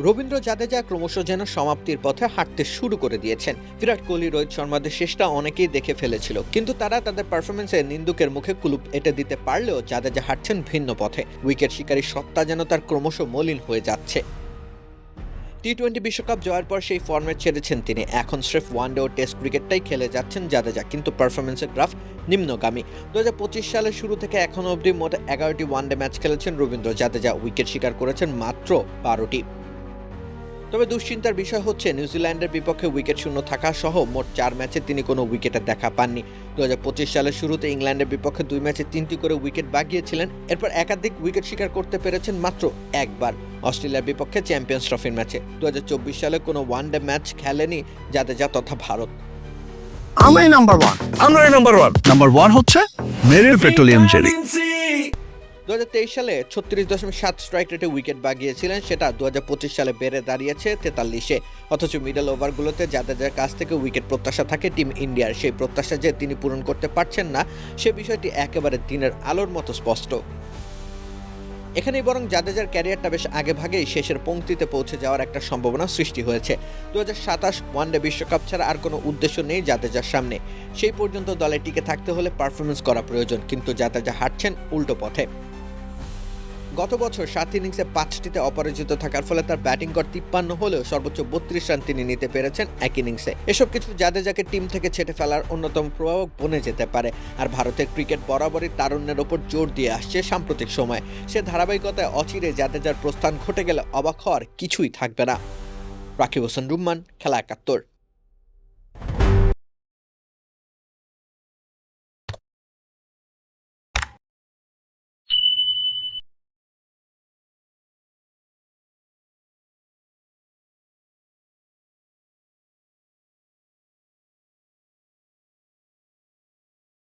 রবীন্দ্র জাদেজা ক্রমশ যেন সমাপ্তির পথে হাঁটতে শুরু করে দিয়েছেন। বিরাট কোহলি, রোহিত শর্মাদের শেষটা অনেকেই দেখে ফেলেছিল, কিন্তু তারা তাদের পারফরমেন্সে নিন্দুকের মুখে কুলুপ এঁটে দিতে পারলেও জাদেজা হাঁটছেন ভিন্ন পথে। উইকেট শিকারী সত্তা যেন তার ক্রমশ মলিন হয়ে যাচ্ছে। টি-20 বিশ্বকাপ জয়ের পর সেই ফর্মেট ছেড়েছেন তিনি। এখন স্রেফ ওয়ানডে ও টেস্ট ক্রিকেটটাই খেলে যাচ্ছেন জাদেজা, কিন্তু পারফরমেন্সের গ্রাফ নিম্নগামী। 2025 সালের শুরু থেকে এখনো অবধি মোট 11টি ওয়ানডে ম্যাচ খেলেছেন রবীন্দ্র জাদেজা, উইকেট শিকার করেছেন মাত্র 12টি। তবে দুশ্চিন্তার বিষয় হচ্ছে নিউজিল্যান্ডের বিপক্ষে উইকেট শূন্য থাকা সহ মোট 4 ম্যাচে তিনি কোনো উইকেটের দেখা পাননি। 2025 সালের শুরুতে ইংল্যান্ডের বিপক্ষে 2 ম্যাচে 3টি করে উইকেট বাগিয়েছিলেন। এরপর একাধিক উইকেট শিকার করতে পেরেছেন মাত্র একবার, অস্ট্রেলিয়ার বিপক্ষে চ্যাম্পিয়ন্স ট্রফির ম্যাচে। 2024 সালে কোনো ওয়ানডে ম্যাচ খেলেনি জাদেজা তথা ভারত। আমরাই নাম্বার ওয়ান। নাম্বার ওয়ান হচ্ছে মেরিল পেট্রোলিয়াম জেলি। 2023 সালে 36.7 স্ট্রাইক রেটে উইকেট বাগিয়েছিলেন, সেটা 2025 সালে বেড়ে দাঁড়িয়েছে 43-এ। অথচ মিডল ওভারগুলোতে জাদেজার কাছ থেকে উইকেট প্রত্যাশা থাকে টিম ইন্ডিয়ার। সেই প্রত্যাশা যে তিনি পূরণ করতে পারছেন না, সে বিষয়টি একেবারে দিনের আলোর মতো স্পষ্ট। এখানেই বরং জাদেজার ক্যারিয়ারটা বেশ আগে ভাগেই শেষের পংক্তিতে পৌঁছে যাওয়ার একটা সম্ভাবনা সৃষ্টি হয়েছে। 2027 ওয়ানডে বিশ্বকাপ ছাড়া আর কোনো উদ্দেশ্য নেই জাদেজার সামনে। সেই পর্যন্ত দলে টিকে থাকতে হলে পারফরমেন্স করা প্রয়োজন, কিন্তু জাদেজা হাঁটছেন উল্টো পথে। গত বছর 7 ইনিংসে 5টিতে অপরাজিত থাকার ফলে তার ব্যাটিং গড় 53 হলেও সর্বোচ্চ 32 রান তিনি নিতে পেরেছেন এক ইনিংসে। এসব কিছু জাদেজাকে টিম থেকে ছেঁটে ফেলার অন্যতম প্রভাবক বনে যেতে পারে। আর ভারতের ক্রিকেট বরাবরই তারুণ্যের ওপর জোর দিয়ে আসছে সাম্প্রতিক সময়। সে ধারাবাহিকতায় অচিরে জাদেজার প্রস্থান ঘটে গেলে অবাক হওয়ার কিছুই থাকবে না। রাকিব হোসেন রুম্মান, খেলা 71।